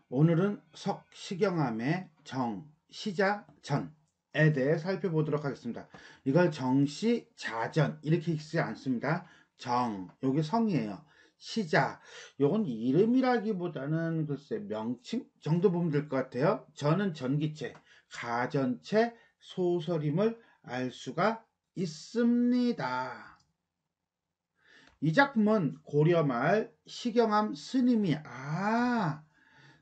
오늘은 석시경암의 정, 시자, 전에 대해 살펴보도록 하겠습니다. 이걸 정시, 자전 이렇게 읽지 않습니다. 정, 요게 성이에요. 시자, 요건 이름이라기보다는 글쎄 명칭 정도 보면 될 것 같아요. 전은 전기체, 가전체, 소설임을 알 수가 있습니다. 이 작품은 고려말 시경암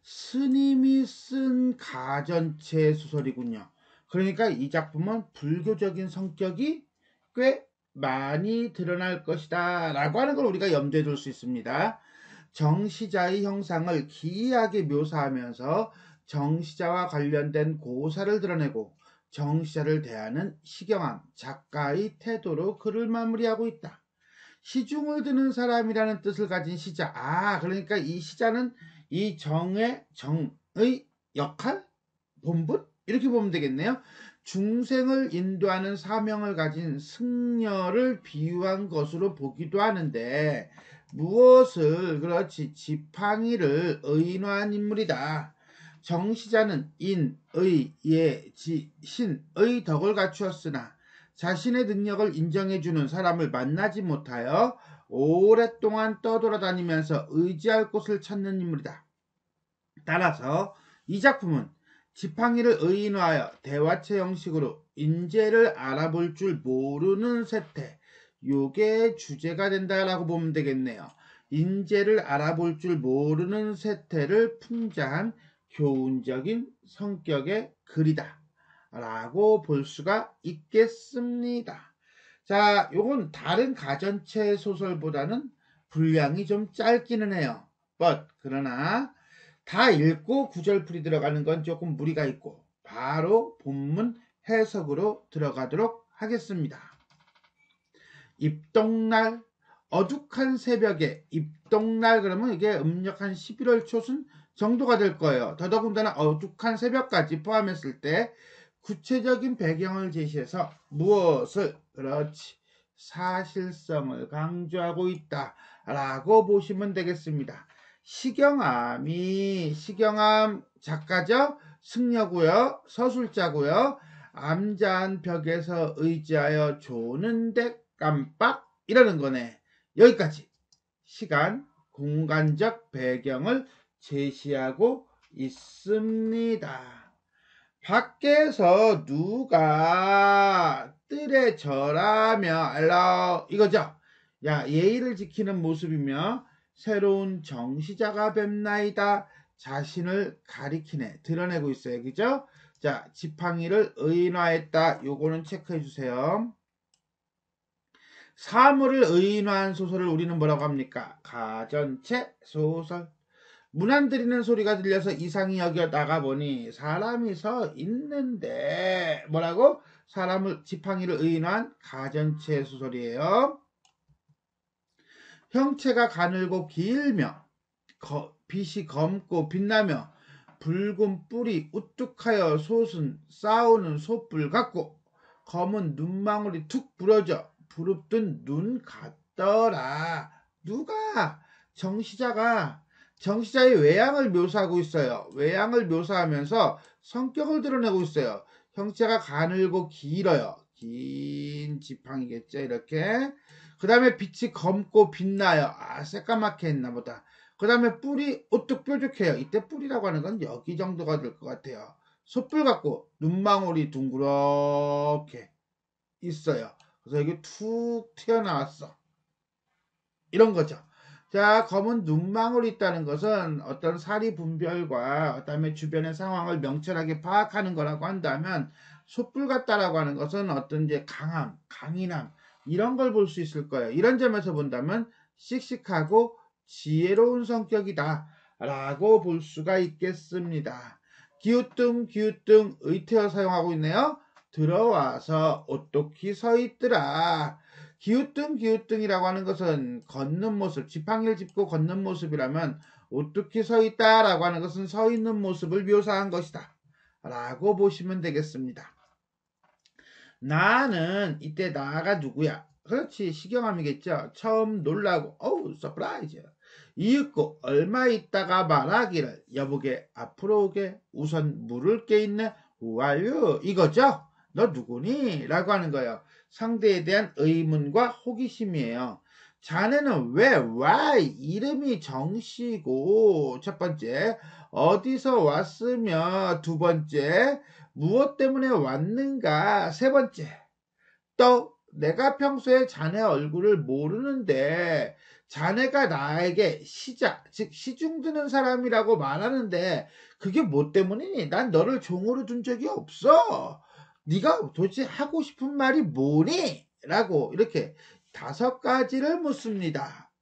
스님이 쓴 가전체 소설이군요. 그러니까 이 작품은 불교적인 성격이 꽤 많이 드러날 것이다 라고 하는 걸 우리가 염두에 둘 수 있습니다. 정시자의 형상을 기이하게 묘사하면서 정시자와 관련된 고사를 드러내고 정시자를 대하는 시경암 작가의 태도로 글을 마무리하고 있다. 시중을 드는 사람이라는 뜻을 가진 시자. 그러니까 이 시자는 이 정의 역할? 본분? 이렇게 보면 되겠네요. 중생을 인도하는 사명을 가진 승려를 비유한 것으로 보기도 하는데 그렇지 지팡이를 의인화한 인물이다. 정시자는 인, 의, 예, 지, 신의 덕을 갖추었으나 자신의 능력을 인정해주는 사람을 만나지 못하여 오랫동안 떠돌아다니면서 의지할 곳을 찾는 인물이다. 따라서 이 작품은 지팡이를 의인화하여 대화체 형식으로 인재를 알아볼 줄 모르는 세태, 요게 주제가 된다라고 보면 되겠네요. 인재를 알아볼 줄 모르는 세태를 풍자한 교훈적인 성격의 글이다 라고 볼 수가 있겠습니다. 자, 요건 다른 가전체 소설보다는 분량이 좀 짧기는 해요. 그러나 다 읽고 구절풀이 들어가는 건 조금 무리가 있고 바로 본문 해석으로 들어가도록 하겠습니다. 입동날, 어둑한 새벽에 입동날 그러면 이게 음력 한 11월 초순 정도가 될 거예요. 더더군다나 어둑한 새벽까지 포함했을 때 구체적인 배경을 제시해서 무엇을 사실성을 강조하고 있다라고 보시면 되겠습니다. 시경암 작가죠. 승려고요. 서술자고요. 암자한 벽에서 의지하여 조는데 깜빡 이러는 거네. 여기까지 시간, 공간적 배경을 제시하고 있습니다. 밖에서 누가 뜰에 절하며 이거죠. 예의를 지키는 모습이며 새로운 정시자가 뵙나이다. 자신을 가리키네, 드러내고 있어요. 그죠? 자, 지팡이를 의인화했다. 요거는 체크해 주세요. 사물을 의인화한 소설을 우리는 뭐라고 합니까? 가전체 소설. 문 안 들이는 소리가 들려서 이상히 여겨다가 보니 사람이 서 있는데 뭐라고? 지팡이를 의인화한 가전체 소설이에요. 형체가 가늘고 길며 빛이 검고 빛나며 붉은 뿔이 우뚝하여 싸우는 솥불 같고 검은 눈망울이 툭 부러져 부릅뜬 눈 같더라. 누가? 정시자의 외양을 묘사하고 있어요. 외양을 묘사하면서 성격을 드러내고 있어요. 형체가 가늘고 길어요. 긴 지팡이겠죠. 이렇게. 그 다음에 빛이 검고 빛나요. 새까맣게 했나 보다. 그 다음에 뿔이 우뚝 뾰족해요. 이때 뿔이라고 하는 건 여기 정도가 될 것 같아요. 솥불 같고 눈망울이 둥그렇게 있어요. 그래서 여기 툭 튀어나왔어. 이런 거죠. 자, 검은 눈망울이 있다는 것은 어떤 사리 분별과 그다음에 주변의 상황을 명철하게 파악하는 거라고 한다면 솥불 같다라고 하는 것은 어떤 이제 강인함 이런 걸 볼 수 있을 거예요. 이런 점에서 본다면 씩씩하고 지혜로운 성격이다 라고 볼 수가 있겠습니다. 기우뚱 의태어 사용하고 있네요. 들어와서 오똑히 서 있더라. 기우뚱이라고 하는 것은 걷는 모습, 지팡이를 짚고 걷는 모습이라면 오뚝히 서 있다라고 하는 것은 서 있는 모습을 묘사한 것이다 라고 보시면 되겠습니다. 나는 이때 나가 누구야? 그렇지, 시경암이겠죠. 처음 놀라고 서프라이즈 이윽고 얼마 있다가 말하기를 여보게 앞으로 오게 우선 물을 게 있네 완료 이거죠. 너 누구니? 라고 하는 거예요. 상대에 대한 의문과 호기심이에요. 자네는 왜 이름이 정씨고 첫 번째 어디서 왔으며 두 번째 무엇 때문에 왔는가 세 번째 또 내가 평소에 자네 얼굴을 모르는데 자네가 나에게 시자 즉 시중드는 사람이라고 말하는데 그게 뭐 때문이니? 난 너를 종으로 둔 적이 없어. 네가 도대체 하고 싶은 말이 뭐니? 라고 이렇게 5가지를 묻습니다.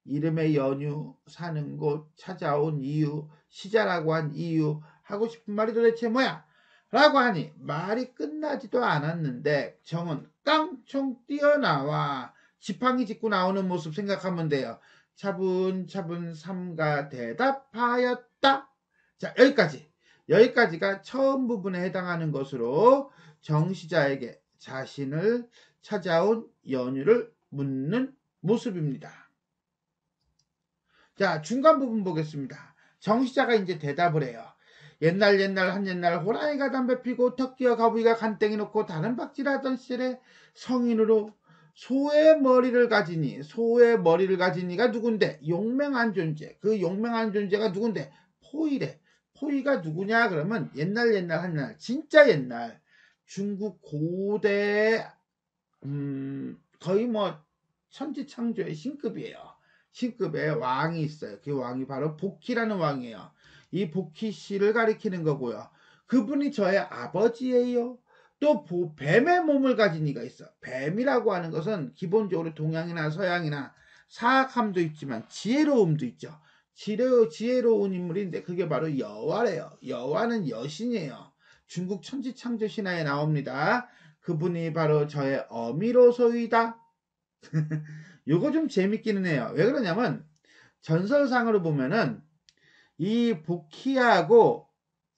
이름의 연유, 사는 곳, 찾아온 이유, 시자라고 한 이유, 하고 싶은 말이 도대체 뭐야? 라고 하니 말이 끝나지도 않았는데 정은 깡총 뛰어나와 지팡이 짚고 나오는 모습 생각하면 돼요. 차분차분 삼가 대답하였다. 자, 여기까지가 처음 부분에 해당하는 것으로 정시자에게 자신을 찾아온 연유를 묻는 모습입니다. 자, 중간 부분 보겠습니다. 정시자가 이제 대답을 해요. 옛날 한옛날 호랑이가 담배 피고 토끼와 거북이가 간땡이 놓고 다른 박질하던 시절에 성인으로 소의 머리를 가진 이가 누군데? 용맹한 존재. 그 용맹한 존재가 누군데? 포이래. 포이가 누구냐? 그러면 옛날 한옛날 진짜 옛날 중국 고대 거의 뭐 천지창조의 신급이에요. 신급의 왕이 있어요. 그 왕이 바로 복희라는 왕이에요. 이 복희 씨를 가리키는 거고요. 그분이 저의 아버지예요. 또 뱀의 몸을 가진 이가 있어. 뱀이라고 하는 것은 기본적으로 동양이나 서양이나 사악함도 있지만 지혜로움도 있죠. 지혜로운 인물인데 그게 바로 여화래요. 여화는 여신이에요. 중국 천지창조 신화에 나옵니다. 그분이 바로 저의 어미로소이다. 요거 좀 재밌기는 해요. 왜 그러냐면 전설상으로 보면은 이 복희하고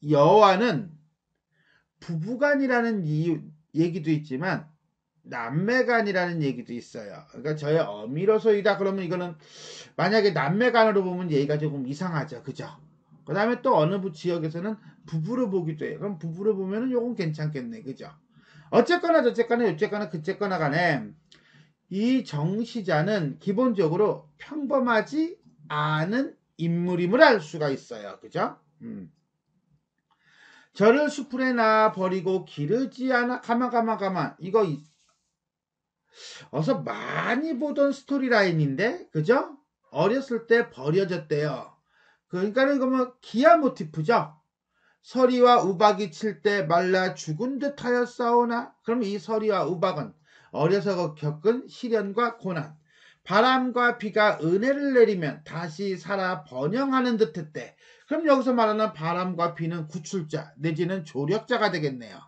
여화는 부부간이라는 얘기도 있지만 남매간이라는 얘기도 있어요. 그러니까 저의 어미로소이다 그러면 이거는 만약에 남매간으로 보면 얘기가 조금 이상하죠. 그죠? 그 다음에 또 어느 지역에서는 부부로 보기도 해요. 그럼 부부로 보면은 요건 괜찮겠네. 그죠? 어쨌거나 그쨌거나 간에 이 정시자는 기본적으로 평범하지 않은 인물임을 알 수가 있어요. 그죠? 저를 수풀에 놔 버리고 기르지 않아 가만 이거 어서 많이 보던 스토리라인인데 그죠? 어렸을 때 버려졌대요. 그러니까는 이거 뭐 기아 모티프죠. 서리와 우박이 칠 때 말라 죽은 듯 하였사오나 그럼 이 서리와 우박은 어려서 겪은 시련과 고난 바람과 비가 은혜를 내리면 다시 살아 번영하는 듯 했대. 그럼 여기서 말하는 바람과 비는 구출자 내지는 조력자가 되겠네요.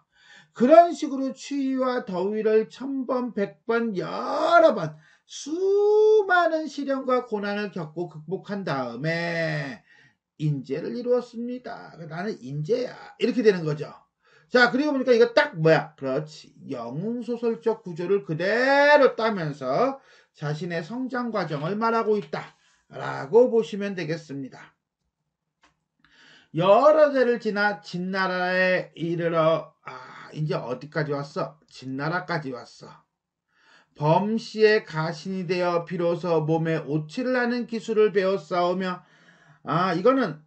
그런 식으로 추위와 더위를 1000번 100번 여러 번 수많은 시련과 고난을 겪고 극복한 다음에 인재를 이루었습니다. 나는 인재야. 이렇게 되는 거죠. 자, 그리고 보니까 이거 딱 뭐야? 그렇지. 영웅소설적 구조를 그대로 따면서 자신의 성장 과정을 말하고 있다. 라고 보시면 되겠습니다. 여러 대를 지나 진나라에 이르러 이제 어디까지 왔어? 진나라까지 왔어. 범시의 가신이 되어 비로소 몸에 오치를 하는 기술을 배워싸우며 이거는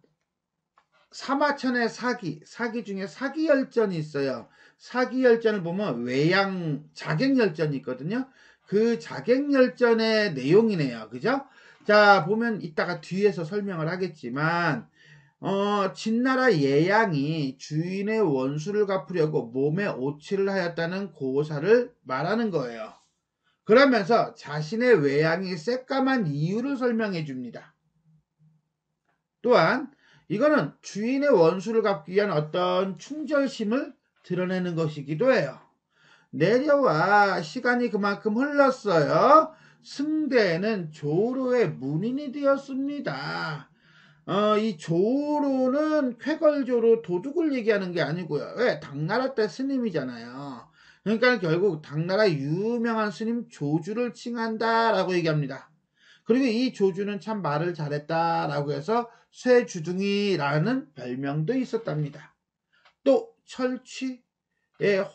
사마천의 사기 중에 사기열전이 있어요. 사기열전을 보면 외양 자객열전이 있거든요. 그 자객열전의 내용이네요. 그죠? 자, 보면 이따가 뒤에서 설명을 하겠지만 진나라 예양이 주인의 원수를 갚으려고 몸에 오치를 하였다는 고사를 말하는 거예요. 그러면서 자신의 외양이 새까만 이유를 설명해 줍니다. 또한 이거는 주인의 원수를 갚기 위한 어떤 충절심을 드러내는 것이기도 해요. 내려와 시간이 그만큼 흘렀어요. 승대는 조로의 문인이 되었습니다. 이 조로는 쾌걸조로 도둑을 얘기하는 게 아니고요. 왜? 당나라 때 스님이잖아요. 그러니까 결국 당나라 유명한 스님 조주를 칭한다라고 얘기합니다. 그리고 이 조주는 참 말을 잘했다라고 해서 쇠주둥이라는 별명도 있었답니다. 또 철취에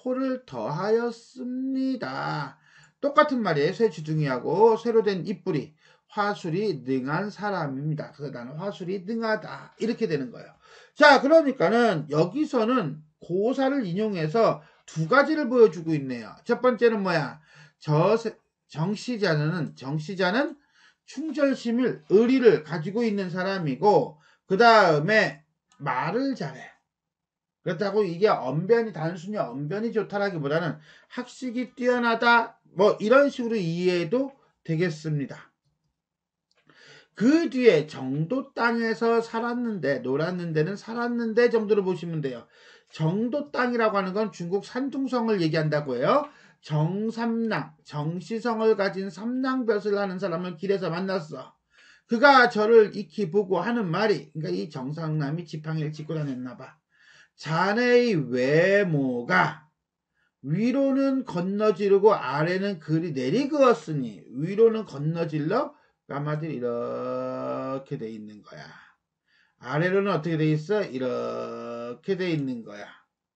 호를 더하였습니다. 똑같은 말이에요. 쇠주둥이하고 쇠로 된 입뿌리, 화술이 능한 사람입니다. 그래서 나는 화술이 능하다. 이렇게 되는 거예요. 자, 그러니까는 여기서는 고사를 인용해서 두 가지를 보여주고 있네요. 첫 번째는 뭐야? 정시자는 충절심을, 의리를 가지고 있는 사람이고, 그 다음에 말을 잘해. 그렇다고 이게 단순히 언변이 좋다라기보다는 학식이 뛰어나다, 뭐 이런 식으로 이해해도 되겠습니다. 그 뒤에 정도 땅에서 놀았는데는 살았는데 정도로 보시면 돼요. 정도 땅이라고 하는 건 중국 산둥성을 얘기한다고 해요. 정시성을 가진 삼랑볕을 하는 사람을 길에서 만났어. 그가 저를 익히 보고 하는 말이, 그러니까 이 정상남이 지팡이를 짚고 다녔나봐. 자네의 외모가 위로는 건너지르고 아래는 그리 내리그었으니, 위로는 건너질러 까마들 이렇게 돼 있는 거야. 아래로는 어떻게 돼 있어? 이렇게 돼 있는 거야.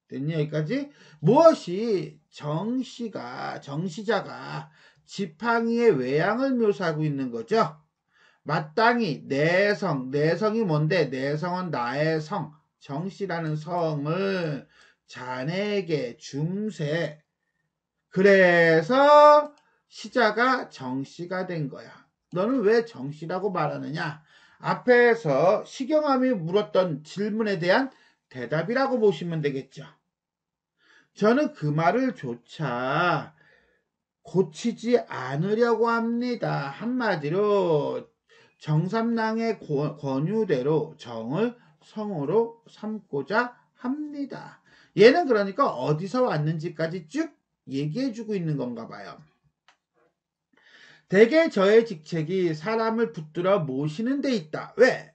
됐니? 여기까지? 무엇이 정시자가 지팡이의 외양을 묘사하고 있는 거죠. 마땅히 내성이 뭔데? 내성은 나의 성, 정시라는 성을 자네에게 줌세. 그래서 시자가 정시가 된 거야. 너는 왜 정시라고 말하느냐? 앞에서 시경함이 물었던 질문에 대한 대답이라고 보시면 되겠죠. 저는 그 말을 조차 고치지 않으려고 합니다. 한마디로 정삼랑의 권유대로 정을 성으로 삼고자 합니다. 얘는 그러니까 어디서 왔는지까지 쭉 얘기해주고 있는 건가 봐요. 대개 저의 직책이 사람을 붙들어 모시는 데 있다. 왜?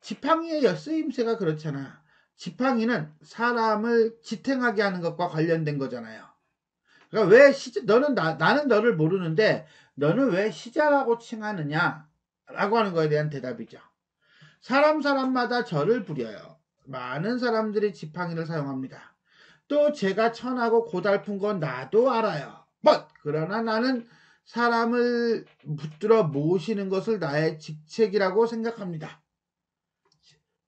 지팡이의 쓰임새가 그렇잖아. 지팡이는 사람을 지탱하게 하는 것과 관련된 거잖아요. 그러니까 왜 나는 너를 모르는데 너는 왜 시자라고 칭하느냐? 라고 하는 거에 대한 대답이죠. 사람마다 저를 부려요. 많은 사람들이 지팡이를 사용합니다. 또 제가 천하고 고달픈 건 나도 알아요. 그러나 나는 사람을 붙들어 모시는 것을 나의 직책이라고 생각합니다.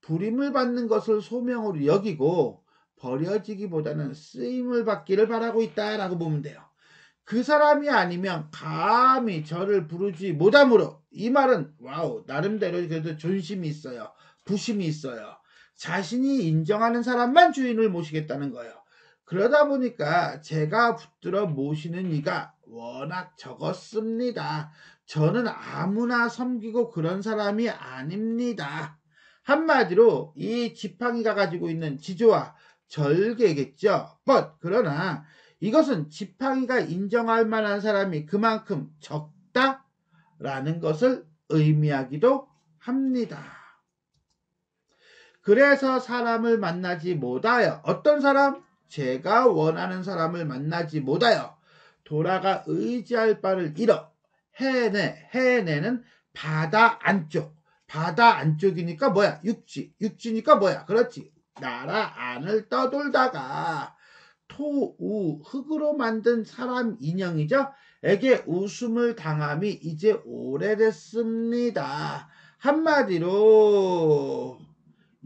부림을 받는 것을 소명으로 여기고 버려지기보다는 쓰임을 받기를 바라고 있다라고 보면 돼요. 그 사람이 아니면 감히 저를 부르지 못하므로, 이 말은 나름대로 그래도 존심이 있어요. 부심이 있어요. 자신이 인정하는 사람만 주인을 모시겠다는 거예요. 그러다 보니까 제가 붙들어 모시는 이가 워낙 적었습니다. 저는 아무나 섬기고 그런 사람이 아닙니다. 한마디로 이 지팡이가 가지고 있는 지조와 절개겠죠. 그러나 이것은 지팡이가 인정할 만한 사람이 그만큼 적다라는 것을 의미하기도 합니다. 그래서 사람을 만나지 못하여, 어떤 사람? 제가 원하는 사람을 만나지 못하여 돌아가 의지할 바를 잃어 해내는 바다 안쪽이니까 뭐야? 육지니까 뭐야? 그렇지. 나라 안을 떠돌다가 흙으로 만든 사람 인형이죠. 에게 웃음을 당함이 이제 오래됐습니다. 한마디로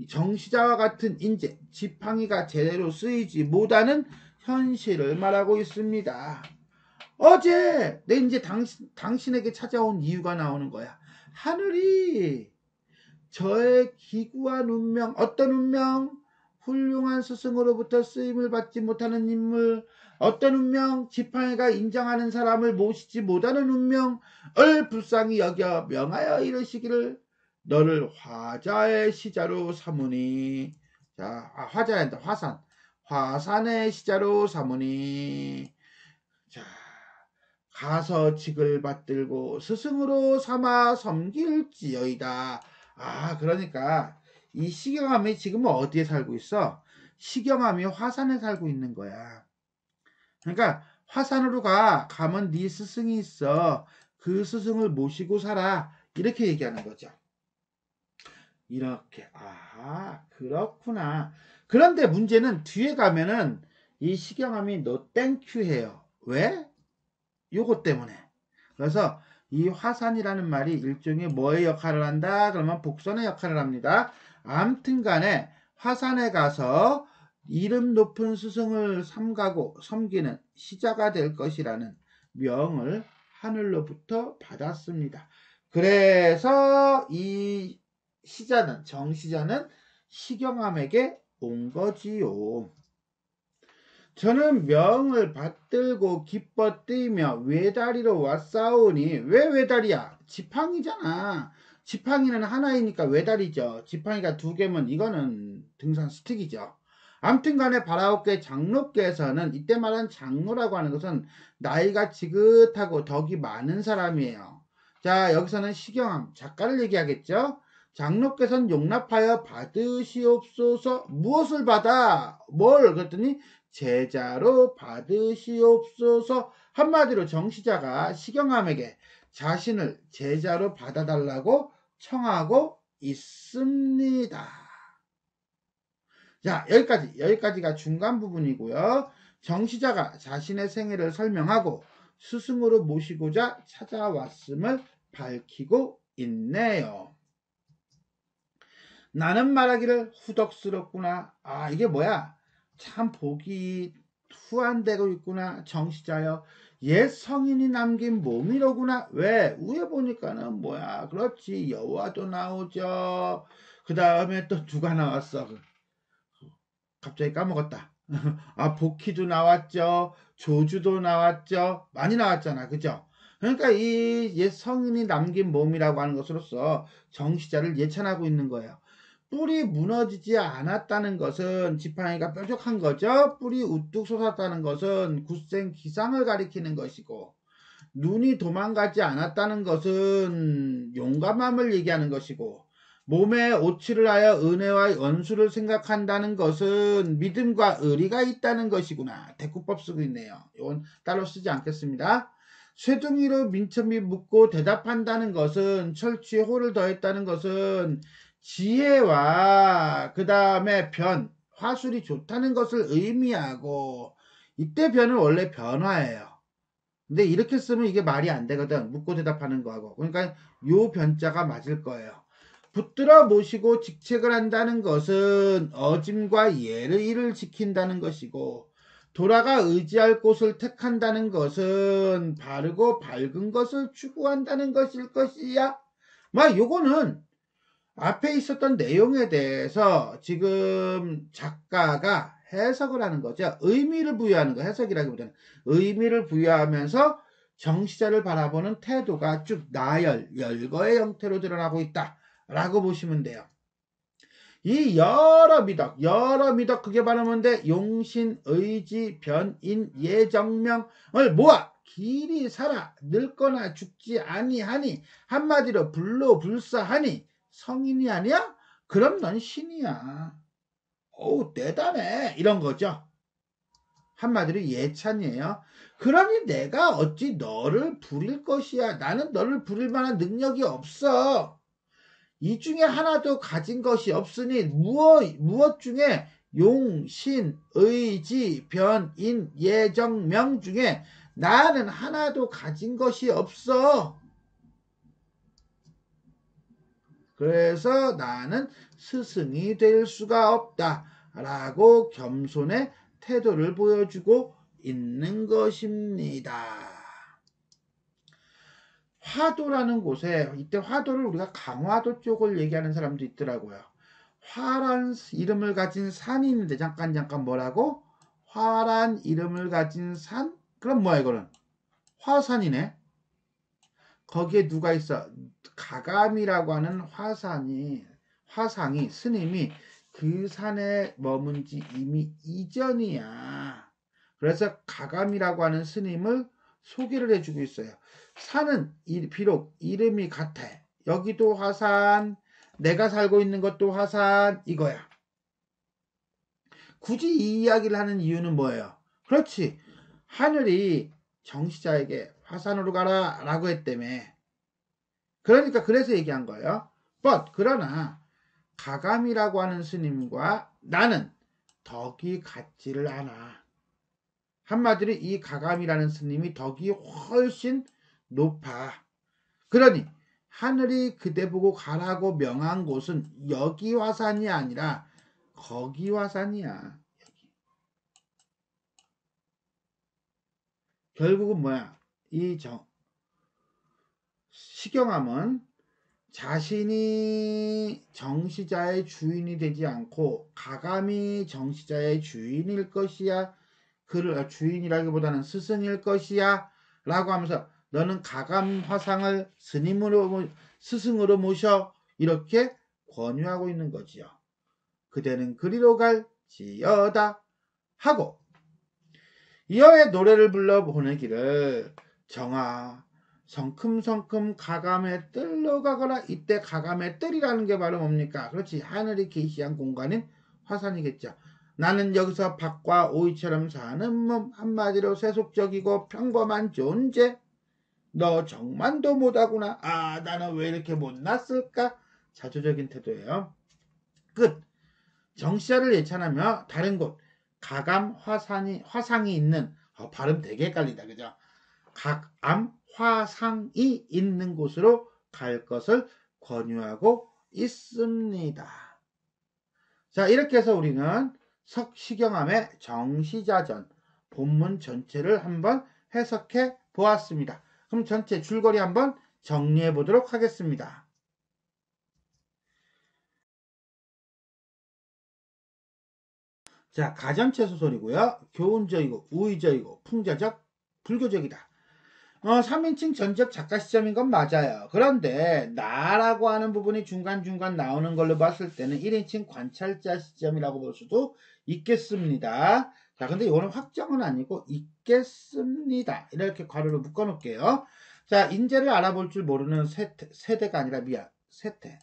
정시자와 같은 인재, 지팡이가 제대로 쓰이지 못하는 현실을 말하고 있습니다. 어제 내 이제 당신에게 찾아온 이유가 나오는 거야. 하늘이 저의 기구한 운명, 어떤 운명? 훌륭한 스승으로부터 쓰임을 받지 못하는 인물, 어떤 운명? 지팡이가 인정하는 사람을 모시지 못하는 운명을 불쌍히 여겨 명하여 이르시기를 너를 화자의 시자로 삼으니. 자, 화자란다. 화산의 시자로 삼으니. 자, 가서 직을 받들고 스승으로 삼아 섬길지어이다. 그러니까 이 시경함이 지금은 어디에 살고 있어? 시경함이 화산에 살고 있는 거야. 그러니까 화산으로 가면 네 스승이 있어. 그 스승을 모시고 살아. 이렇게 얘기하는 거죠. 이렇게. 아, 그렇구나. 그런데 문제는 뒤에 가면은 이 시경함이 no thank you 해요. 왜? 요것 때문에. 그래서 이 화산이라는 말이 일종의 뭐의 역할을 한다? 그러면 복선의 역할을 합니다. 아무튼 간에 화산에 가서 이름 높은 스승을 삼가고 섬기는 시자가 될 것이라는 명을 하늘로부터 받았습니다. 그래서 이 시자는, 정시자는 시경함에게 온 거지요. 저는 명을 받들고 기뻐 뛰며 외다리로 왔사오니. 왜 외다리야? 지팡이잖아. 지팡이는 하나이니까 외다리죠. 지팡이가 두 개면 이거는 등산 스틱이죠. 아무튼 간에 바라오케 장로께서는, 이때 말한 장로라고 하는 것은 나이가 지긋하고 덕이 많은 사람이에요. 자, 여기서는 시경함 작가를 얘기하겠죠. 장로께서는 용납하여 받으시옵소서. 무엇을 받아? 뭘? 그랬더니 제자로 받으시옵소서. 한마디로 정시자가 시경함에게 자신을 제자로 받아달라고 청하고 있습니다. 자, 여기까지가 중간 부분이고요. 정시자가 자신의 생애를 설명하고 스승으로 모시고자 찾아왔음을 밝히고 있네요. 나는 말하기를 후덕스럽구나. 아, 이게 뭐야? 참 보기 후한되고 있구나. 정시자여, 옛 성인이 남긴 몸이로구나. 왜? 위에 보니까는 뭐야? 그렇지, 여호와도 나오죠. 그 다음에 또 누가 나왔어? 갑자기 까먹었다. 아, 복희도 나왔죠. 조주도 나왔죠. 많이 나왔잖아. 그죠? 그러니까 이 옛 성인이 남긴 몸이라고 하는 것으로서 정시자를 예찬하고 있는 거예요. 뿔이 무너지지 않았다는 것은 지팡이가 뾰족한 거죠. 뿔이 우뚝 솟았다는 것은 굳센 기상을 가리키는 것이고, 눈이 도망가지 않았다는 것은 용감함을 얘기하는 것이고, 몸에 오치를 하여 은혜와 연수를 생각한다는 것은 믿음과 의리가 있다는 것이구나. 대꾸법 쓰고 있네요. 이건 따로 쓰지 않겠습니다. 쇠둥이로 민첩이 묻고 대답한다는 것은, 철취에 호를 더했다는 것은 지혜와 그 다음에 변, 화술이 좋다는 것을 의미하고, 이때 변은 원래 변화예요. 근데 이렇게 쓰면 이게 말이 안 되거든. 묻고 대답하는 거하고. 그러니까 요 변자가 맞을 거예요. 붙들어 모시고 직책을 한다는 것은 어짐과 예의를 지킨다는 것이고, 돌아가 의지할 곳을 택한다는 것은 바르고 밝은 것을 추구한다는 것일 것이야. 막 요거는 앞에 있었던 내용에 대해서 지금 작가가 해석을 하는 거죠. 의미를 부여하는 거, 해석이라기보다는 의미를 부여하면서 정시자를 바라보는 태도가 쭉 나열, 열거의 형태로 드러나고 있다 라고 보시면 돼요. 이 여러 미덕 그게 바로 뭔데? 용신, 의지, 변인, 예정명을 모아 길이 살아 늙거나 죽지 아니하니, 한마디로 불로불사하니 성인이 아니야? 그럼 넌 신이야. 어우, 대단해. 이런 거죠. 한마디로 예찬이에요. 그러니 내가 어찌 너를 부릴 것이야. 나는 너를 부릴 만한 능력이 없어. 이 중에 하나도 가진 것이 없으니 무엇 중에 용, 신, 의지, 변인, 예정, 명 중에 나는 하나도 가진 것이 없어. 그래서 나는 스승이 될 수가 없다 라고 겸손의 태도를 보여주고 있는 것입니다. 화도라는 곳에, 이때 화도를 우리가 강화도 쪽을 얘기하는 사람도 있더라고요. 화란 이름을 가진 산이 있는데, 잠깐 뭐라고? 화란 이름을 가진 산? 그럼 뭐야 이거는? 화산이네. 거기에 누가 있어? 가감이라고 하는 화상이, 스님이 그 산에 머문 지 이미 이전이야. 그래서 가감이라고 하는 스님을 소개를 해주고 있어요. 산은 비록 이름이 같아. 여기도 화산, 내가 살고 있는 것도 화산, 이거야. 굳이 이 이야기를 하는 이유는 뭐예요? 그렇지. 하늘이 정시자에게 화산으로 가라 라고 했다며. 그러니까 그래서 얘기한 거예요. 그러나 가감이라고 하는 스님과 나는 덕이 같지를 않아. 한마디로 이 가감이라는 스님이 덕이 훨씬 높아. 그러니 하늘이 그대 보고 가라고 명한 곳은 여기 화산이 아니라 거기 화산이야. 결국은 뭐야? 이 시경함은 자신이 정시자의 주인이 되지 않고 가감이 정시자의 주인일 것이야. 그를 주인이라기보다는 스승일 것이야 라고 하면서 너는 가감 화상을 스승으로 모셔 이렇게 권유하고 있는 거지요. 그대는 그리로 갈지어다 하고 이어의 노래를 불러 보내기를 정아 성큼성큼 가감의 뜰로 가거라. 이때 가감의 뜰이라는 게 바로 뭡니까? 그렇지, 하늘이 계시한 공간인 화산이겠죠. 나는 여기서 박과 오이처럼 사는 몸, 한마디로 세속적이고 평범한 존재. 너 정만도 못하구나. 나는 왜 이렇게 못났을까? 자조적인 태도예요. 끝. 정시자를 예찬하며 다른 곳 가감 화상이 있는 발음 되게 헷갈린다, 그죠? 가감 화상이 있는 곳으로 갈 것을 권유하고 있습니다. 자, 이렇게 해서 우리는 석시경암의 정시자전 본문 전체를 한번 해석해 보았습니다. 그럼 전체 줄거리 한번 정리해 보도록 하겠습니다. 자, 가전체 소설이고요. 교훈적이고 우의적이고 풍자적, 불교적이다. 3인칭 전적 작가 시점인 건 맞아요. 그런데 나라고 하는 부분이 중간중간 나오는 걸로 봤을 때는 1인칭 관찰자 시점이라고 볼 수도 있겠습니다. 자, 근데 이거는 확정은 아니고 있겠습니다. 이렇게 괄호로 묶어 놓을게요. 자, 인재를 알아볼 줄 모르는 세대가 아니라 세태.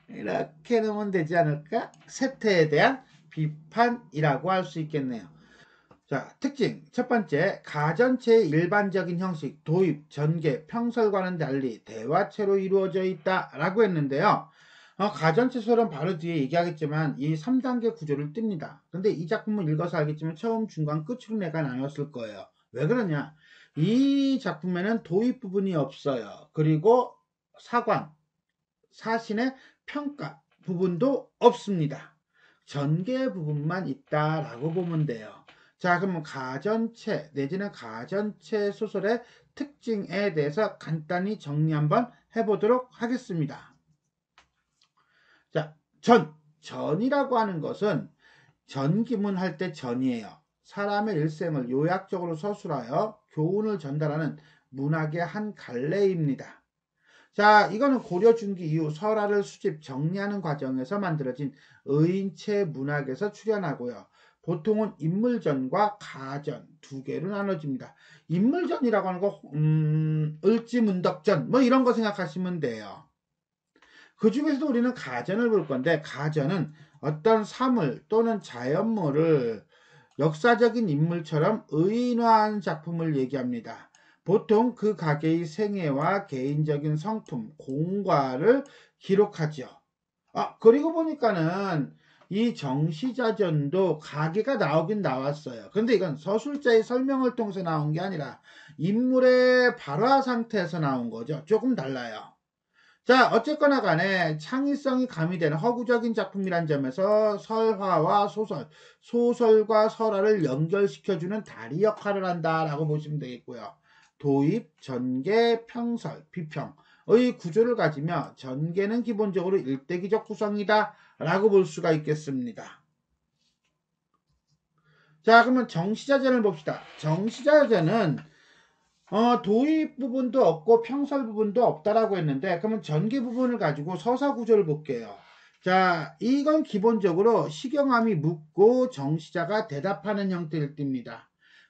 이렇게 넣으면 되지 않을까? 세태에 대한 비판이라고 할 수 있겠네요. 자, 특징. 첫 번째, 가전체의 일반적인 형식, 도입, 전개, 평설과는 달리 대화체로 이루어져 있다라고 했는데요. 가전체 소설은 바로 뒤에 얘기하겠지만 이 3단계 구조를 띱니다. 근데 이 작품을 읽어서 알겠지만 처음, 중간, 끝으로 내가 나눴을 거예요. 왜 그러냐? 이 작품에는 도입 부분이 없어요. 그리고 사관, 사신의 평가 부분도 없습니다. 전개 부분만 있다라고 보면 돼요. 자, 그러면 가전체 내지는 가전체 소설의 특징에 대해서 간단히 정리 한번 해보도록 하겠습니다. 자, 전이라고 하는 것은 전기문 할 때 전이에요. 사람의 일생을 요약적으로 서술하여 교훈을 전달하는 문학의 한 갈래입니다. 자, 이거는 고려 중기 이후 설화를 수집 정리하는 과정에서 만들어진 의인체 문학에서 출현하고요. 보통은 인물전과 가전 두 개로 나눠집니다. 인물전이라고 하는 거 을지문덕전 뭐 이런 거 생각하시면 돼요. 그 중에서도 우리는 가전을 볼 건데, 가전은 어떤 사물 또는 자연물을 역사적인 인물처럼 의인화한 작품을 얘기합니다. 보통 그 가게의 생애와 개인적인 성품, 공과를 기록하죠. 그리고 보니까는 이 정시자전도 가게가 나오긴 나왔어요. 근데 이건 서술자의 설명을 통해서 나온 게 아니라 인물의 발화 상태에서 나온 거죠. 조금 달라요. 자, 어쨌거나 간에 창의성이 가미되는 허구적인 작품이란 점에서 설화와 소설과 설화를 연결시켜주는 다리 역할을 한다라고 보시면 되겠고요. 도입, 전개, 평설, 비평의 구조를 가지며 전개는 기본적으로 일대기적 구성이다 라고 볼 수가 있겠습니다. 자, 그러면 정시자전을 봅시다. 정시자전은 도입 부분도 없고 평설 부분도 없다라고 했는데, 그러면 전개 부분을 가지고 서사 구조를 볼게요. 자, 이건 기본적으로 시경함이 묻고 정시자가 대답하는 형태일 띱니다.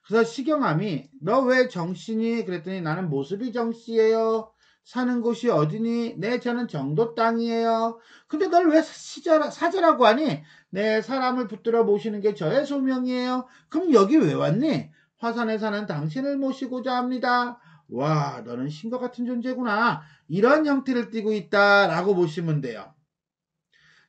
그래서 시경함이 너 왜 정씨니? 그랬더니 나는 모습이 정씨예요. 사는 곳이 어디니? 네, 저는 정도 땅이에요. 근데 널 왜 사자라고 하니? 네, 사람을 붙들어 모시는 게 저의 소명이에요. 그럼 여기 왜 왔니? 화산에 사는 당신을 모시고자 합니다. 와, 너는 신과 같은 존재구나. 이런 형태를 띠고 있다라고 보시면 돼요.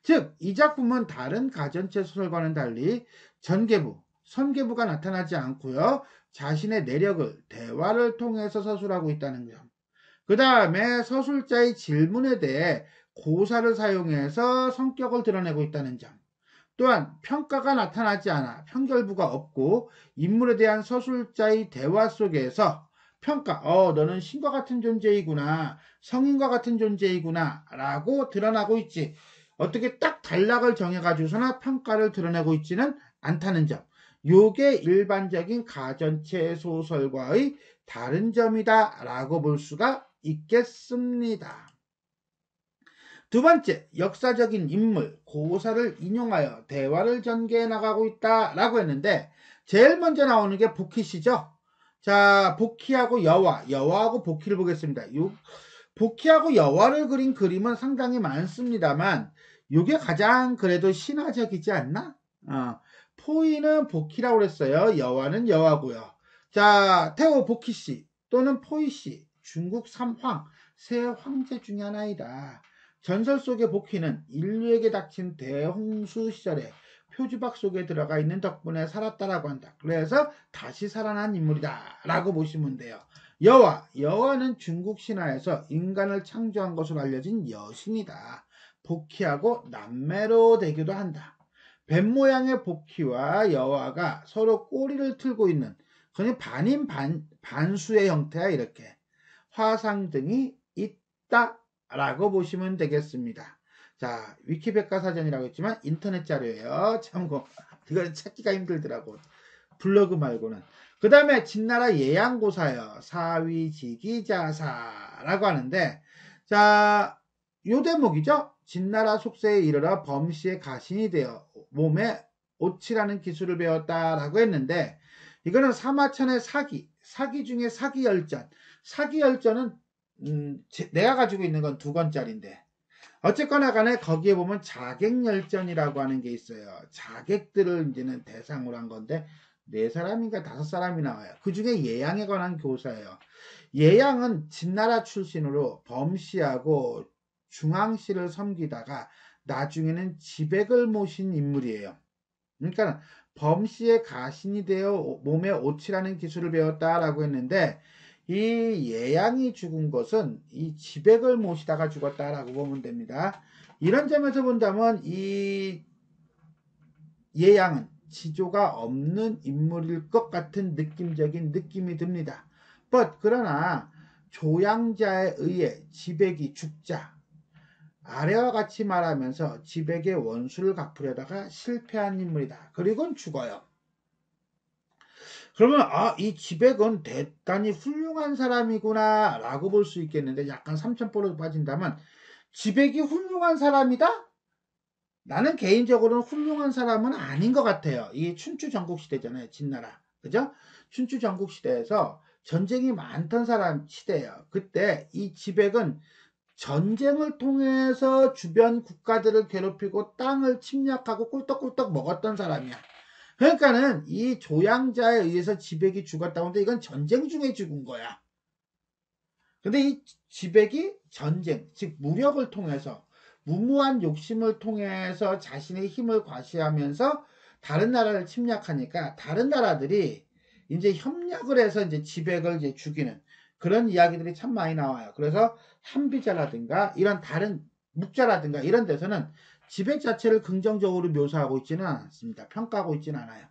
즉, 이 작품은 다른 가전체 소설과는 달리 전개부, 선개부가 나타나지 않고요. 자신의 내력을 대화를 통해서 서술하고 있다는 점. 그 다음에 서술자의 질문에 대해 고사를 사용해서 성격을 드러내고 있다는 점. 또한 평가가 나타나지 않아 편결부가 없고 인물에 대한 서술자의 대화 속에서 평가, 너는 신과 같은 존재이구나, 성인과 같은 존재이구나 라고 드러나고 있지. 어떻게 딱 단락을 정해가지고서나 평가를 드러내고 있지는 않다는 점. 요게 일반적인 가전체 소설과의 다른 점이다 라고 볼 수가 있겠습니다. 두 번째, 역사적인 인물, 고사를 인용하여 대화를 전개해 나가고 있다라고 했는데 제일 먼저 나오는 게 복희시죠. 자, 복희하고 여화하고 복희를 보겠습니다. 복희하고 여화를 그린 그림은 상당히 많습니다만 이게 가장 그래도 신화적이지 않나? 포이는 복희라고 그랬어요. 여화는 여화고요. 자, 태호 복희씨 또는 포이씨, 중국 3황, 세 황제 중에 하나이다. 전설 속의 복희는 인류에게 닥친 대홍수 시절에 표주박 속에 들어가 있는 덕분에 살았다라고 한다. 그래서 다시 살아난 인물이다 라고 보시면 돼요. 여화는 중국 신화에서 인간을 창조한 것으로 알려진 여신이다. 복희하고 남매로 되기도 한다. 뱀 모양의 복희와 여화가 서로 꼬리를 틀고 있는 그냥 반인 반수의 형태야. 이렇게 화상 등이 있다 라고 보시면 되겠습니다. 자, 위키백과사전이라고 했지만 인터넷 자료예요. 참고. 이건 찾기가 힘들더라고. 블로그 말고는. 그 다음에 진나라 예양고사요. 사위지기자사라고 하는데, 자, 요 대목이죠. 진나라 속세에 이르러 범시의 가신이 되어 몸에 오치라는 기술을 배웠다라고 했는데, 이거는 사마천의 사기 중에 사기열전. 사기열전은 내가 가지고 있는 건 2권짜리인데 어쨌거나 간에 거기에 보면 자객열전이라고 하는 게 있어요. 자객들을 이제는 대상으로 한 건데 4사람인가 5사람이 나와요. 그 중에 예양에 관한 교사예요. 예양은 진나라 출신으로 범시하고 중앙시를 섬기다가 나중에는 지백을 모신 인물이에요. 그러니까 범시의 가신이 되어 몸에 오치라는 기술을 배웠다라고 했는데 이 예양이 죽은 것은 이 지백을 모시다가 죽었다라고 보면 됩니다. 이런 점에서 본다면 이 예양은 지조가 없는 인물일 것 같은 느낌적인 느낌이 듭니다. 그러나 조양자에 의해 지백이 죽자 아래와 같이 말하면서 지백의 원수를 갚으려다가 실패한 인물이다. 그리고는 죽어요. 그러면 이 지백은 대단히 훌륭한 사람이구나 라고 볼 수 있겠는데 약간 삼천포로 빠진다면 지백이 훌륭한 사람이다? 나는 개인적으로는 훌륭한 사람은 아닌 것 같아요. 이게 춘추 전국시대잖아요. 진나라. 그죠? 춘추 전국시대에서 전쟁이 많던 사람 시대예요. 그때 이 지백은 전쟁을 통해서 주변 국가들을 괴롭히고 땅을 침략하고 꿀떡꿀떡 먹었던 사람이야. 그러니까는 이 조양자에 의해서 지백이 죽었다고 하는데 이건 전쟁 중에 죽은 거야. 근데 이 지백이 전쟁, 즉 무력을 통해서 무모한 욕심을 통해서 자신의 힘을 과시하면서 다른 나라를 침략하니까 다른 나라들이 이제 협력을 해서 이제 지백을 이제 죽이는 그런 이야기들이 참 많이 나와요. 그래서 한비자라든가 이런 다른 묵자라든가 이런 데서는 지백 자체를 긍정적으로 묘사하고 있지는 않습니다. 평가하고 있지는 않아요.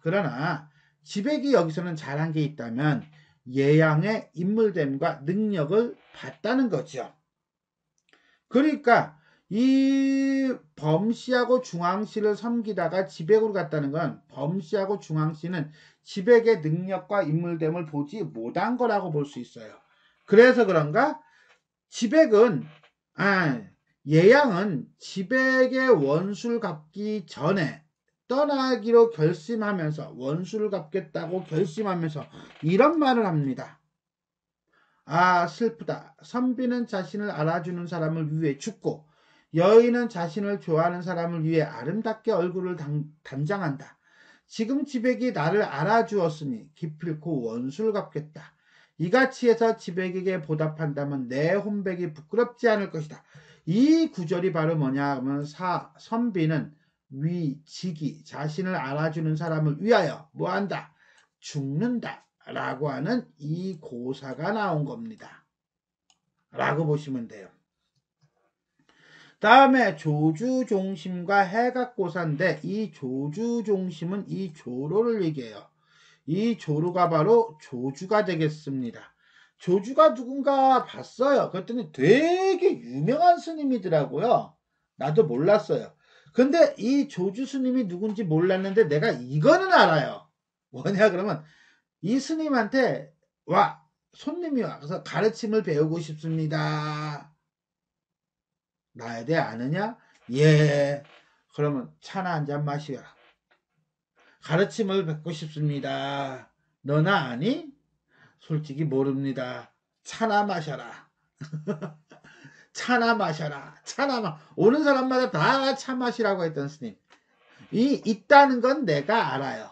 그러나 지백이 여기서는 잘한 게 있다면 예양의 인물됨과 능력을 봤다는 거죠. 그러니까 이 범시하고 중앙시를 섬기다가 지백으로 갔다는 건 범시하고 중앙시는 지백의 능력과 인물됨을 보지 못한 거라고 볼 수 있어요. 그래서 그런가 지백은 예양은 지백의 원수를 갚기 전에 떠나기로 결심하면서 원수를 갚겠다고 결심하면서 이런 말을 합니다. 슬프다. 선비는 자신을 알아주는 사람을 위해 죽고 여인은 자신을 좋아하는 사람을 위해 아름답게 얼굴을 단장한다. 지금 지백이 나를 알아주었으니 기필코 원수를 갚겠다. 이같이 해서 지백에게 보답한다면 내 혼백이 부끄럽지 않을 것이다. 이 구절이 바로 뭐냐 하면 선비는 지기, 자신을 알아주는 사람을 위하여 뭐한다? 죽는다 라고 하는 이 고사가 나온 겁니다. 라고 보시면 돼요. 다음에 조주종심과 해각고사인데 이 조주종심은 이 조로를 얘기해요. 이 조로가 바로 조주가 되겠습니다. 조주가 누군가 봤어요. 그랬더니 되게 유명한 스님이더라고요. 나도 몰랐어요. 근데 이 조주 스님이 누군지 몰랐는데 내가 이거는 알아요. 뭐냐 그러면 이 스님한테 손님이 와서 가르침을 배우고 싶습니다. 나에 대해 아느냐? 예. 그러면 차나 한잔 마시라. 가르침을 받고 싶습니다. 너나 아니? 솔직히 모릅니다. 차나 마셔라. 차나 마셔라. 오는 사람마다 다 차 마시라고 했던 스님. 있다는 건 내가 알아요.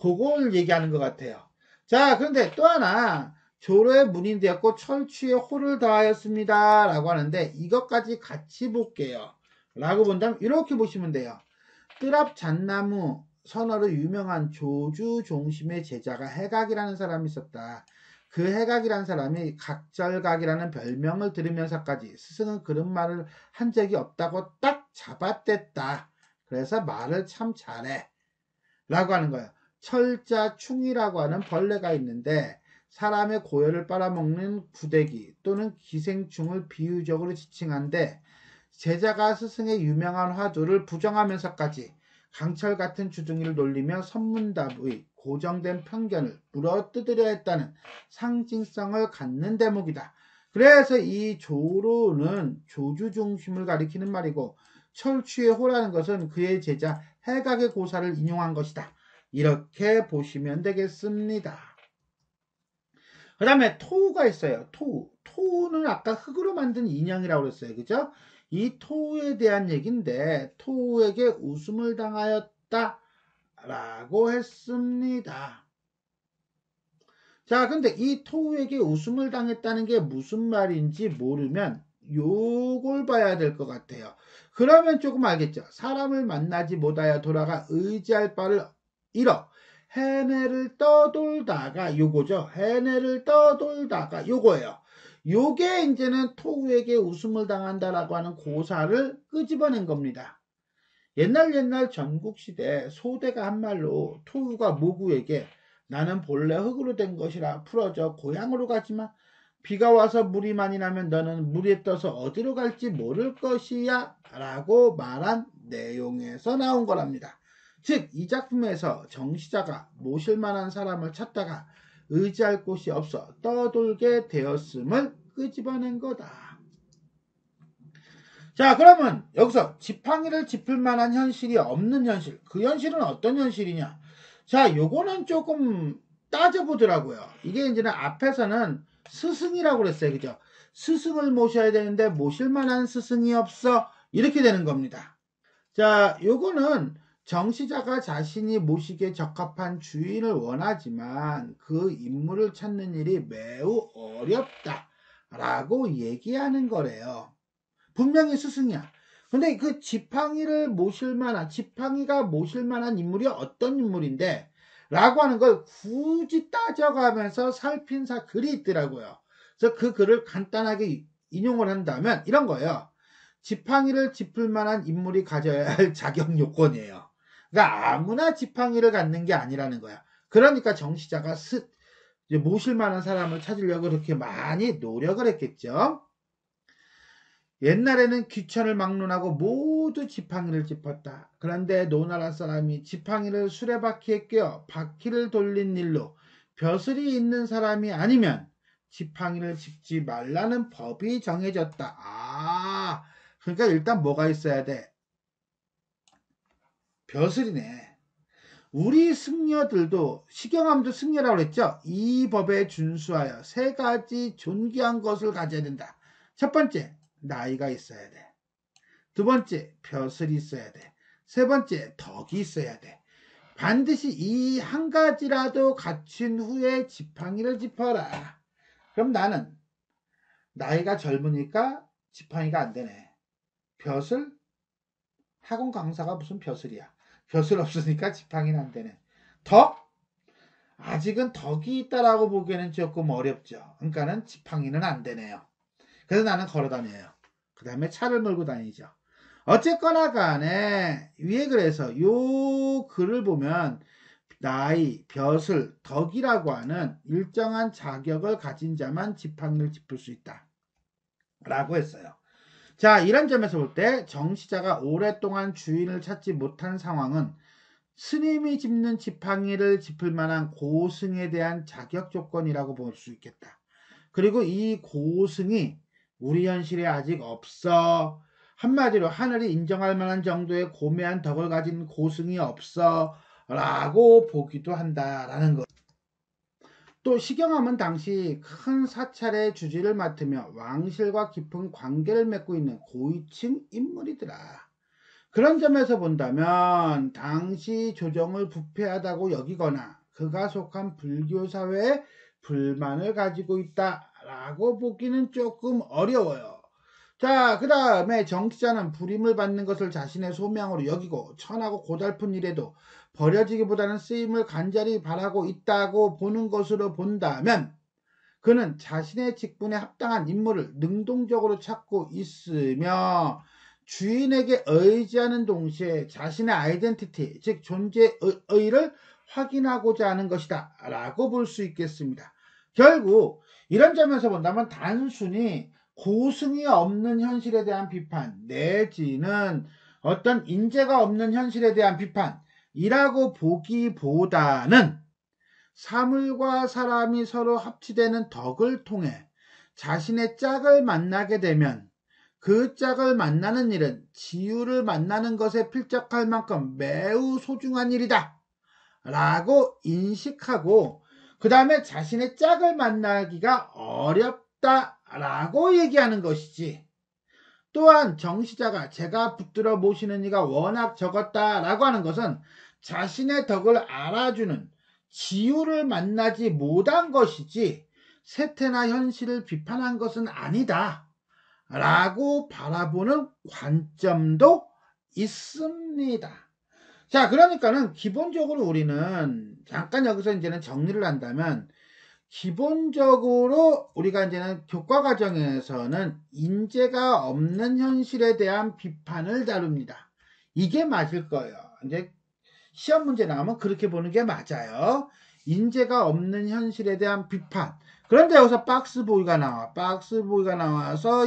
그걸 얘기하는 것 같아요. 자, 그런데 또 하나 조로에 문인되었고 철취에 호를 다하였습니다 라고 하는데 이것까지 같이 볼게요. 라고 본다면 이렇게 보시면 돼요. 뜰앞 잣나무 선어로 유명한 조주종심의 제자가 해각이라는 사람이 있었다. 그 해각이라는 사람이 각절각이라는 별명을 들으면서까지 스승은 그런 말을 한 적이 없다고 딱 잡아댔다. 그래서 말을 참 잘해 라고 하는 거예요. 철자충이라고 하는 벌레가 있는데 사람의 고열을 빨아먹는 구데기 또는 기생충을 비유적으로 지칭한데 제자가 스승의 유명한 화두를 부정하면서까지 강철 같은 주둥이를 놀리며 선문답의 고정된 편견을 물어뜯으려 했다는 상징성을 갖는 대목이다. 그래서 이 조로는 조주종심을 가리키는 말이고 철취의 호라는 것은 그의 제자 해각의 고사를 인용한 것이다. 이렇게 보시면 되겠습니다. 그 다음에 토우가 있어요. 토우는 아까 흙으로 만든 인형이라고 그랬어요. 그죠? 이 토우에 대한 얘기인데 토우에게 웃음을 당하였다 라고 했습니다. 자, 근데 이 토우에게 웃음을 당했다는 게 무슨 말인지 모르면 요걸 봐야 될 것 같아요. 그러면 조금 알겠죠. 사람을 만나지 못하여 돌아가 의지할 바를 잃어 해내를 떠돌다가 요거죠. 해내를 떠돌다가 요거예요. 요게 이제는 토우에게 웃음을 당한다라고 하는 고사를 끄집어낸 겁니다. 옛날 전국시대 소대가 한 말로 토우가 모구에게 나는 본래 흙으로 된 것이라 풀어져 고향으로 가지마. 비가 와서 물이 많이 나면 너는 물에 떠서 어디로 갈지 모를 것이야 라고 말한 내용에서 나온 거랍니다. 즉 이 작품에서 정시자가 모실 만한 사람을 찾다가 의지할 곳이 없어 떠돌게 되었음을 끄집어낸 거다. 자, 그러면 여기서 지팡이를 짚을 만한 현실이 없는 현실, 그 현실은 어떤 현실이냐? 자, 요거는 조금 따져보더라고요. 이게 이제는 앞에서는 스승이라고 그랬어요. 그죠? 스승을 모셔야 되는데 모실 만한 스승이 없어. 이렇게 되는 겁니다. 자, 요거는 정시자가 자신이 모시기에 적합한 주인을 원하지만 그 인물을 찾는 일이 매우 어렵다 라고 얘기하는 거래요. 분명히 스승이야. 근데 그 지팡이가 모실 만한 인물이 어떤 인물인데 라고 하는 걸 굳이 따져가면서 살핀 글이 있더라고요. 그래서 그 글을 간단하게 인용을 한다면 이런 거예요. 지팡이를 짚을 만한 인물이 가져야 할 자격 요건이에요. 그러니까 아무나 지팡이를 갖는 게 아니라는 거야. 그러니까 정시자가 모실 만한 사람을 찾으려고 그렇게 많이 노력을 했겠죠. 옛날에는 귀천을 막론하고 모두 지팡이를 짚었다. 그런데 노나라 사람이 지팡이를 수레바퀴에 껴 바퀴를 돌린 일로 벼슬이 있는 사람이 아니면 지팡이를 짚지 말라는 법이 정해졌다. 그러니까 일단 뭐가 있어야 돼? 벼슬이네. 우리 승려들도 시경함도 승려라고 그랬죠? 이 법에 준수하여 세 가지 존귀한 것을 가져야 된다. 첫 번째, 나이가 있어야 돼. 두 번째, 벼슬이 있어야 돼. 세 번째, 덕이 있어야 돼. 반드시 이 한 가지라도 갖춘 후에 지팡이를 짚어라. 그럼 나는 나이가 젊으니까 지팡이가 안 되네. 벼슬? 학원 강사가 무슨 벼슬이야. 벼슬 없으니까 지팡이는 안 되네. 덕? 아직은 덕이 있다라고 보기에는 조금 어렵죠. 그러니까는 지팡이는 안 되네요. 그래서 나는 걸어 다녀요. 그 다음에 차를 몰고 다니죠. 어쨌거나 간에 위에 그래서 요 글을 보면 나이, 벼슬, 덕이라고 하는 일정한 자격을 가진 자만 지팡이를 짚을 수 있다. 라고 했어요. 자, 이런 점에서 볼 때 정시자가 오랫동안 주인을 찾지 못한 상황은 스님이 짚는 지팡이를 짚을 만한 고승에 대한 자격 조건이라고 볼 수 있겠다. 그리고 이 고승이 우리 현실에 아직 없어. 한마디로 하늘이 인정할 만한 정도의 고매한 덕을 가진 고승이 없어 라고 보기도 한다라는 것. 또 시경함은 당시 큰 사찰의 주지를 맡으며 왕실과 깊은 관계를 맺고 있는 고위층 인물이더라. 그런 점에서 본다면 당시 조정을 부패하다고 여기거나 그가 속한 불교 사회에 불만을 가지고 있다라고 보기는 조금 어려워요. 자, 그 다음에 정치자는 불임을 받는 것을 자신의 소명으로 여기고 천하고 고달픈 일에도 버려지기보다는 쓰임을 간절히 바라고 있다고 보는 것으로 본다면 그는 자신의 직분에 합당한 인물을 능동적으로 찾고 있으며 주인에게 의지하는 동시에 자신의 아이덴티티, 즉 존재의를 확인하고자 하는 것이다 라고 볼 수 있겠습니다. 결국 이런 점에서 본다면 단순히 고승이 없는 현실에 대한 비판 내지는 어떤 인재가 없는 현실에 대한 비판이라고 보기보다는 사물과 사람이 서로 합치되는 덕을 통해 자신의 짝을 만나게 되면 그 짝을 만나는 일은 지유를 만나는 것에 필적할 만큼 매우 소중한 일이다 라고 인식하고 그 다음에 자신의 짝을 만나기가 어렵다 라고 얘기하는 것이지. 또한 정시자가 제가 붙들어 모시는 이가 워낙 적었다 라고 하는 것은 자신의 덕을 알아주는 지유를 만나지 못한 것이지 세태나 현실을 비판한 것은 아니다 라고 바라보는 관점도 있습니다. 자, 그러니까는 기본적으로 우리는 잠깐 여기서 이제는 정리를 한다면 기본적으로 우리가 이제는 교과 과정에서는 인재가 없는 현실에 대한 비판을 다룹니다. 이게 맞을 거예요. 이제 시험 문제 나오면 그렇게 보는 게 맞아요. 인재가 없는 현실에 대한 비판. 그런데 여기서 박스보이가 나와. 박스보이가 나와서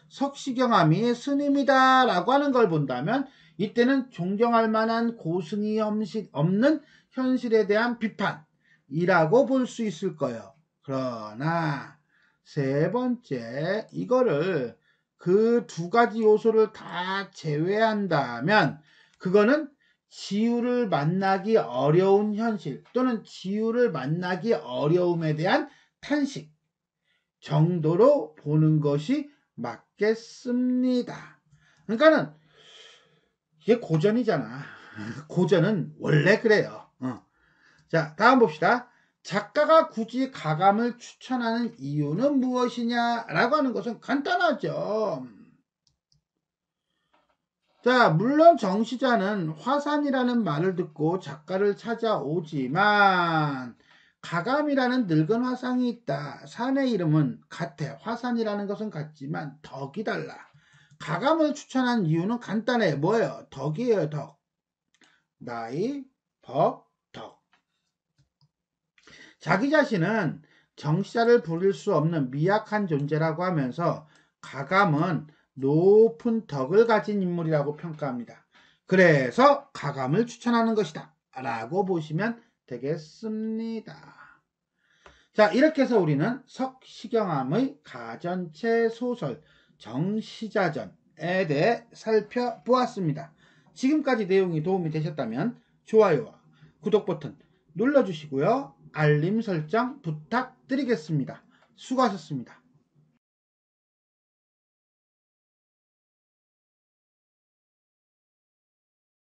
석시경함이 스님이다 라고 하는 걸 본다면 이때는 존경할 만한 고승이 없는 현실에 대한 비판이라고 볼 수 있을 거예요. 그러나 세 번째 이거를 그 두 가지 요소를 다 제외한다면 그거는 지유를 만나기 어려운 현실 또는 지유를 만나기 어려움에 대한 탄식 정도로 보는 것이 맞겠습니다. 그러니까는 이게 고전이잖아. 고전은 원래 그래요. 자, 다음 봅시다. 작가가 굳이 가감을 추천하는 이유는 무엇이냐라고 하는 것은 간단하죠. 자, 물론 정시자는 화산이라는 말을 듣고 작가를 찾아오지만 가감이라는 늙은 화상이 있다. 산의 이름은 같아. 화산이라는 것은 같지만 덕이 달라. 가감을 추천한 이유는 간단해. 뭐예요? 덕이에요, 덕. 나이, 법, 덕. 자기 자신은 정시자를 부릴 수 없는 미약한 존재라고 하면서 가감은 높은 덕을 가진 인물이라고 평가합니다. 그래서 가감을 추천하는 것이다 라고 보시면 되겠습니다. 자, 이렇게 해서 우리는 석시경함의 가전체 소설 정시자전에 대해 살펴보았습니다. 지금까지 내용이 도움이 되셨다면 좋아요와 구독 버튼 눌러주시고요. 알림 설정 부탁드리겠습니다. 수고하셨습니다.